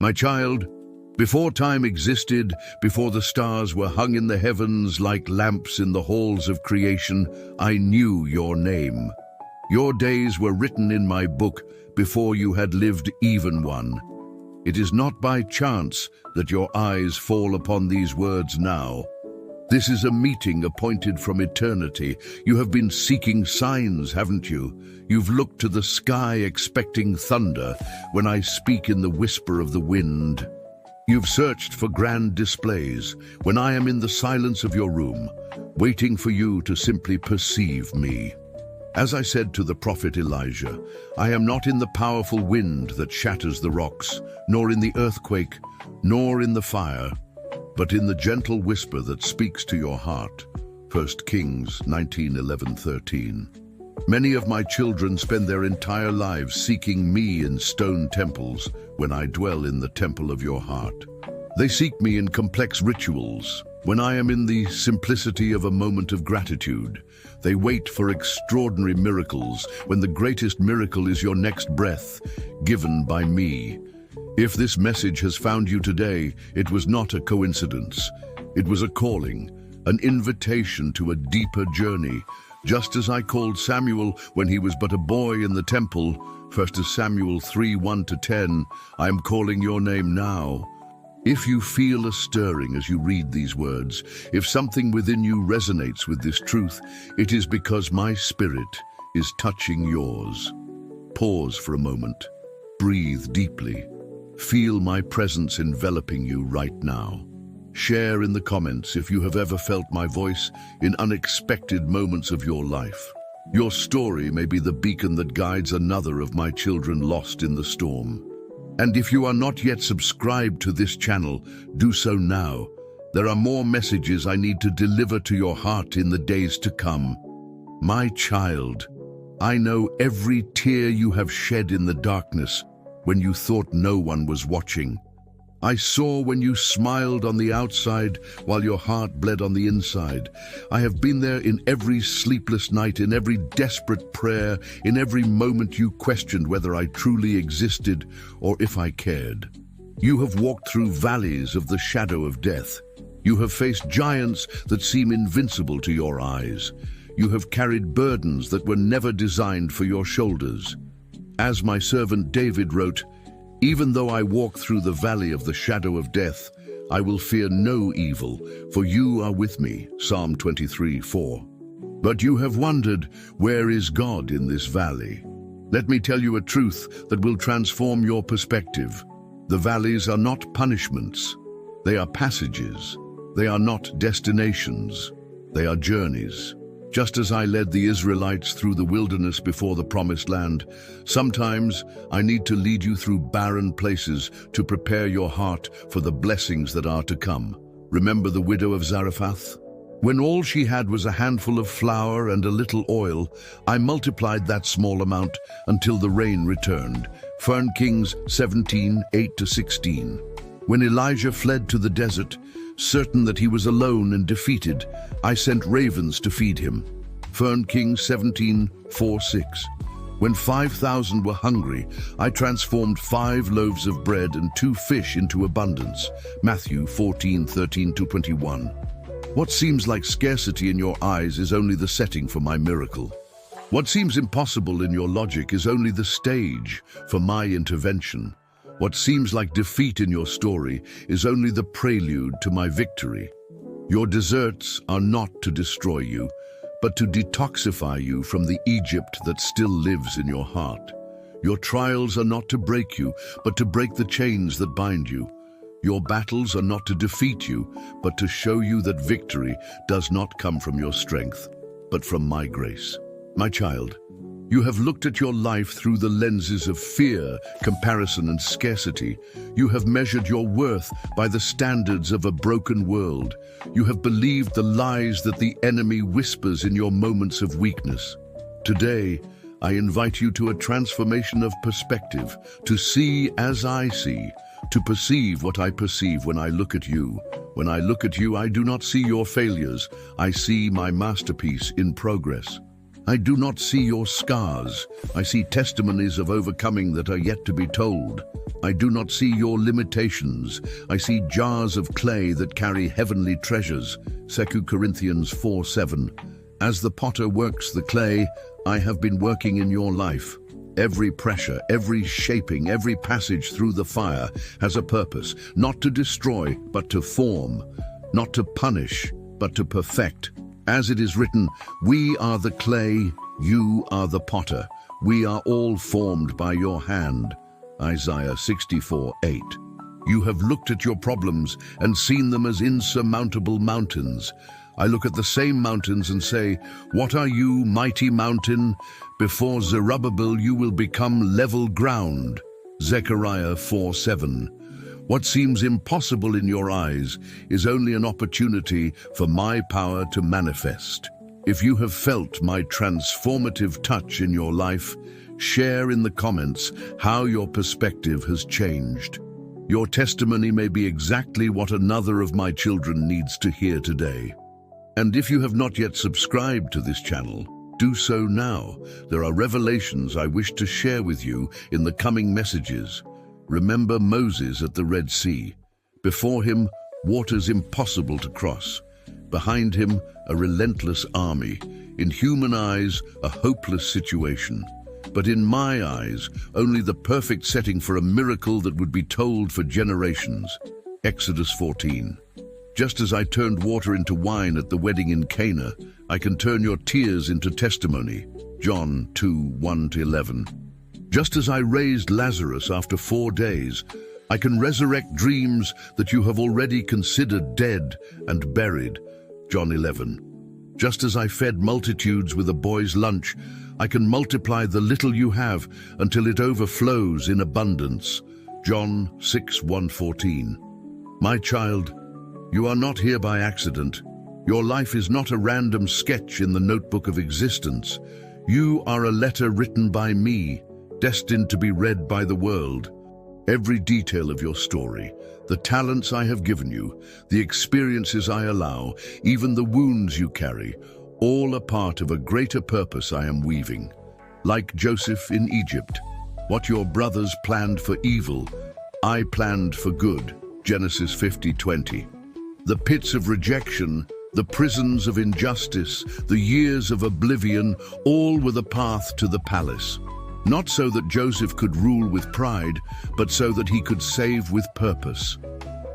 My child, before time existed, before the stars were hung in the heavens like lamps in the halls of creation, I knew your name. Your days were written in my book before you had lived even one. It is not by chance that your eyes fall upon these words now. This is a meeting appointed from eternity. You have been seeking signs, haven't you? You've looked to the sky expecting thunder when I speak in the whisper of the wind. You've searched for grand displays when I am in the silence of your room, waiting for you to simply perceive me. As I said to the prophet Elijah, I am not in the powerful wind that shatters the rocks, nor in the earthquake, nor in the fire, but in the gentle whisper that speaks to your heart. 1 Kings 19:11-13. Many of my children spend their entire lives seeking me in stone temples when I dwell in the temple of your heart. They seek me in complex rituals when I am in the simplicity of a moment of gratitude. They wait for extraordinary miracles when the greatest miracle is your next breath, given by me. If this message has found you today, it was not a coincidence. It was a calling, an invitation to a deeper journey. Just as I called Samuel when he was but a boy in the temple, 1 Samuel 3:1-10, I am calling your name now. If you feel a stirring as you read these words, if something within you resonates with this truth, it is because my spirit is touching yours. Pause for a moment. Breathe deeply. Feel my presence enveloping you right now. Share in the comments if you have ever felt my voice in unexpected moments of your life. Your story may be the beacon that guides another of my children lost in the storm. And if you are not yet subscribed to this channel, do so now. There are more messages I need to deliver to your heart in the days to come. My child, I know every tear you have shed in the darkness when you thought no one was watching. I saw when you smiled on the outside while your heart bled on the inside. I have been there in every sleepless night, in every desperate prayer, in every moment you questioned whether I truly existed or if I cared. You have walked through valleys of the shadow of death. You have faced giants that seem invincible to your eyes. You have carried burdens that were never designed for your shoulders. As my servant David wrote, even though I walk through the valley of the shadow of death, I will fear no evil, for you are with me. Psalm 23:4. But you have wondered, where is God in this valley? Let me tell you a truth that will transform your perspective. The valleys are not punishments. They are passages. They are not destinations. They are journeys. Just as I led the Israelites through the wilderness before the promised land, sometimes I need to lead you through barren places to prepare your heart for the blessings that are to come. Remember the widow of Zarephath? When all she had was a handful of flour and a little oil, I multiplied that small amount until the rain returned. 1 Kings 17:8-16. When Elijah fled to the desert, certain that he was alone and defeated, I sent ravens to feed him. 1 Kings 17:4-6. When 5,000 were hungry, I transformed 5 loaves of bread and 2 fish into abundance. Matthew 14:13-21. What seems like scarcity in your eyes is only the setting for my miracle. What seems impossible in your logic is only the stage for my intervention. What seems like defeat in your story is only the prelude to my victory. Your deserts are not to destroy you, but to detoxify you from the Egypt that still lives in your heart. Your trials are not to break you, but to break the chains that bind you. Your battles are not to defeat you, but to show you that victory does not come from your strength, but from my grace. My child, you have looked at your life through the lenses of fear, comparison, and scarcity. You have measured your worth by the standards of a broken world. You have believed the lies that the enemy whispers in your moments of weakness. Today, I invite you to a transformation of perspective, to see as I see, to perceive what I perceive when I look at you. When I look at you, I do not see your failures. I see my masterpiece in progress. I do not see your scars. I see testimonies of overcoming that are yet to be told. I do not see your limitations. I see jars of clay that carry heavenly treasures. 2 Corinthians 4:7. As the potter works the clay, I have been working in your life. Every pressure, every shaping, every passage through the fire has a purpose, not to destroy, but to form, not to punish, but to perfect. As it is written, we are the clay, you are the potter. We are all formed by your hand. Isaiah 64:8. You have looked at your problems and seen them as insurmountable mountains. I look at the same mountains and say, what are you, mighty mountain? Before Zerubbabel you will become level ground. Zechariah 4:7. What seems impossible in your eyes is only an opportunity for my power to manifest. If you have felt my transformative touch in your life, share in the comments how your perspective has changed. Your testimony may be exactly what another of my children needs to hear today. And if you have not yet subscribed to this channel, do so now. There are revelations I wish to share with you in the coming messages. Remember Moses at the Red Sea. Before him, waters impossible to cross. Behind him, a relentless army. In human eyes, a hopeless situation. But in my eyes, only the perfect setting for a miracle that would be told for generations. Exodus 14. Just as I turned water into wine at the wedding in Cana, I can turn your tears into testimony. John 2:1-11. Just as I raised Lazarus after 4 days, I can resurrect dreams that you have already considered dead and buried. John 11. Just as I fed multitudes with a boy's lunch, I can multiply the little you have until it overflows in abundance. John 6:1-14. My child, you are not here by accident. Your life is not a random sketch in the notebook of existence. You are a letter written by me, destined to be read by the world. Every detail of your story, the talents I have given you, the experiences I allow, even the wounds you carry, all are part of a greater purpose I am weaving. Like Joseph in Egypt, what your brothers planned for evil, I planned for good. Genesis 50:20. The pits of rejection, the prisons of injustice, the years of oblivion, all were the path to the palace. Not so that Joseph could rule with pride, but so that he could save with purpose.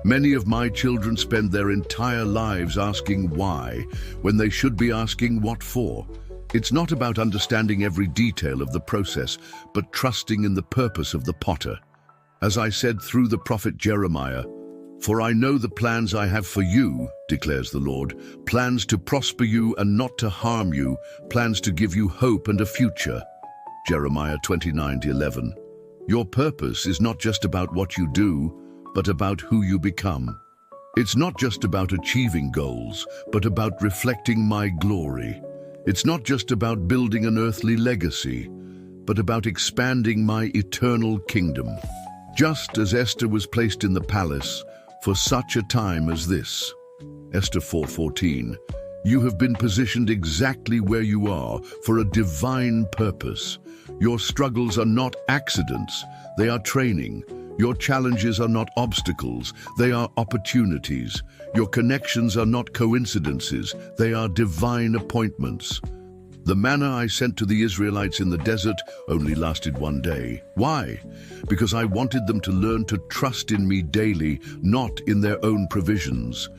Many of my children spend their entire lives asking why, when they should be asking what for. It's not about understanding every detail of the process, but trusting in the purpose of the potter. As I said through the prophet Jeremiah, for I know the plans I have for you, declares the Lord, plans to prosper you and not to harm you, plans to give you hope and a future. Jeremiah 29:11. Your purpose is not just about what you do, but about who you become. It's not just about achieving goals, but about reflecting my glory. It's not just about building an earthly legacy, but about expanding my eternal kingdom. Just as Esther was placed in the palace for such a time as this. Esther 4:14. You have been positioned exactly where you are for a divine purpose. Your struggles are not accidents, they are training. Your challenges are not obstacles, they are opportunities. Your connections are not coincidences, they are divine appointments. The manna I sent to the Israelites in the desert only lasted 1 day. Why? Because I wanted them to learn to trust in me daily, not in their own provisions.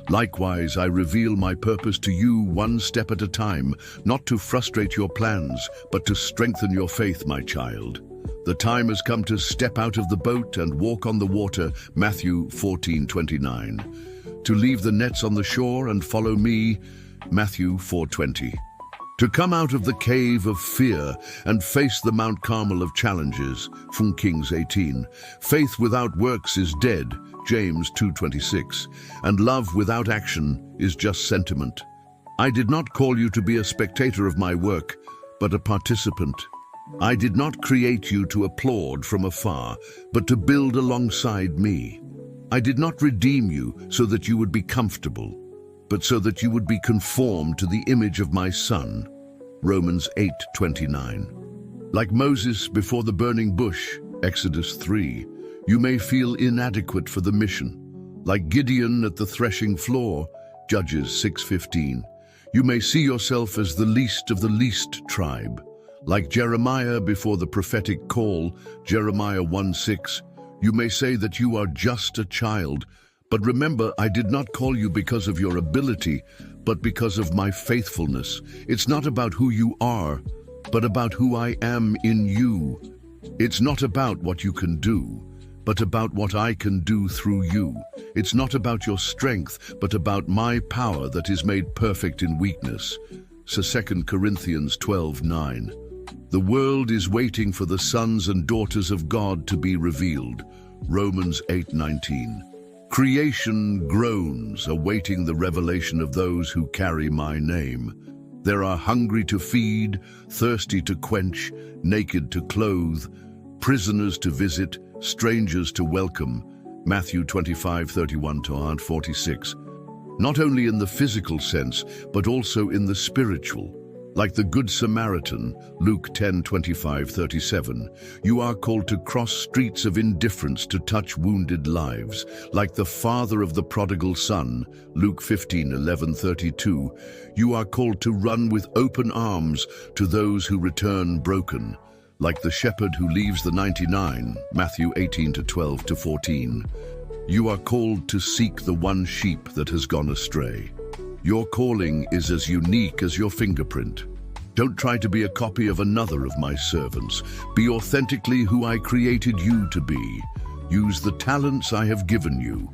Likewise, I reveal my purpose to you 1 step at a time, not to frustrate your plans, but to strengthen your faith, my child. The time has come to step out of the boat and walk on the water, Matthew 14:29. To leave the nets on the shore and follow me, Matthew 4:20. To come out of the cave of fear and face the Mount Carmel of challenges, from Kings 18. Faith without works is dead, James 2:26. And love without action is just sentiment. I did not call you to be a spectator of my work, but a participant. I did not create you to applaud from afar, but to build alongside me. I did not redeem you so that you would be comfortable, but so that you would be conformed to the image of my Son. Romans 8:29. Like Moses before the burning bush, Exodus 3, you may feel inadequate for the mission. Like Gideon at the threshing floor, Judges 6:15, you may see yourself as the least of the least tribe. Like Jeremiah before the prophetic call, Jeremiah 1:6, you may say that you are just a child. But remember, I did not call you because of your ability, but because of my faithfulness. It's not about who you are, but about who I am in you. It's not about what you can do, but about what I can do through you. It's not about your strength, but about my power that is made perfect in weakness. So 2 Corinthians 12:9. The world is waiting for the sons and daughters of God to be revealed. Romans 8:19. Creation groans, awaiting the revelation of those who carry my name. There are hungry to feed, thirsty to quench, naked to clothe, prisoners to visit, strangers to welcome. Matthew 25:31-46. Not only in the physical sense, but also in the spiritual. Like the Good Samaritan, Luke 10:25-37, you are called to cross streets of indifference to touch wounded lives. Like the father of the prodigal son, Luke 15:11-32, you are called to run with open arms to those who return broken. Like the shepherd who leaves the 99, Matthew 18:12-14, you are called to seek the one sheep that has gone astray. Your calling is as unique as your fingerprint. Don't try to be a copy of another of my servants. Be authentically who I created you to be. Use the talents I have given you.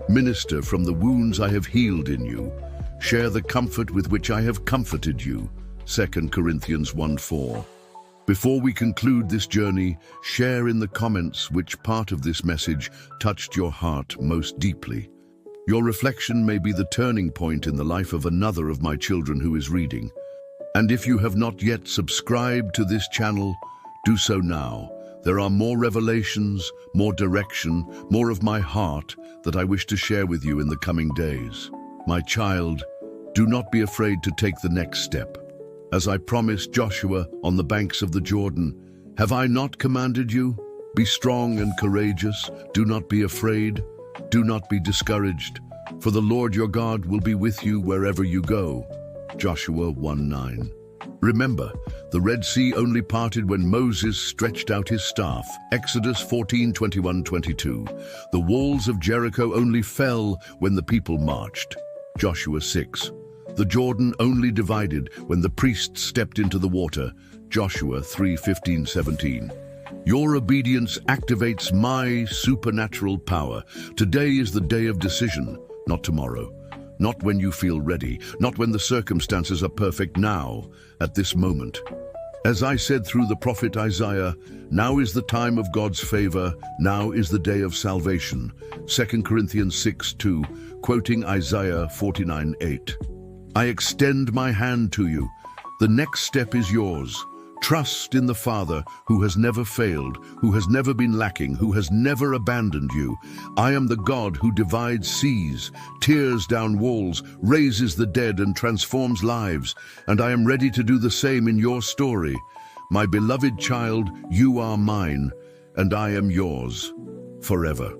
Minister from the wounds I have healed in you. Share the comfort with which I have comforted you. 2 Corinthians 1:4. Before we conclude this journey, share in the comments which part of this message touched your heart most deeply. Your reflection may be the turning point in the life of another of my children who is reading. And if you have not yet subscribed to this channel, do so now. There are more revelations, more direction, more of my heart that I wish to share with you in the coming days. My child, do not be afraid to take the next step. As I promised Joshua on the banks of the Jordan, have I not commanded you? Be strong and courageous. Do not be afraid. Do not be discouraged, for the Lord your God will be with you wherever you go. Joshua 1:9. Remember, the Red Sea only parted when Moses stretched out his staff. Exodus 14:21-22. The walls of Jericho only fell when the people marched. Joshua 6. The Jordan only divided when the priests stepped into the water. Joshua 3:15-17. Your obedience activates my supernatural power. Today is the day of decision, not tomorrow. Not when you feel ready, not when the circumstances are perfect. Now, at this moment. As I said through the prophet Isaiah, now is the time of God's favor, now is the day of salvation. 2 Corinthians 6:2, quoting Isaiah 49:8. I extend my hand to you. The next step is yours. Trust in the Father who has never failed, who has never been lacking, who has never abandoned you. I am the God who divides seas, tears down walls, raises the dead and transforms lives, and I am ready to do the same in your story. My beloved child, you are mine, and I am yours forever.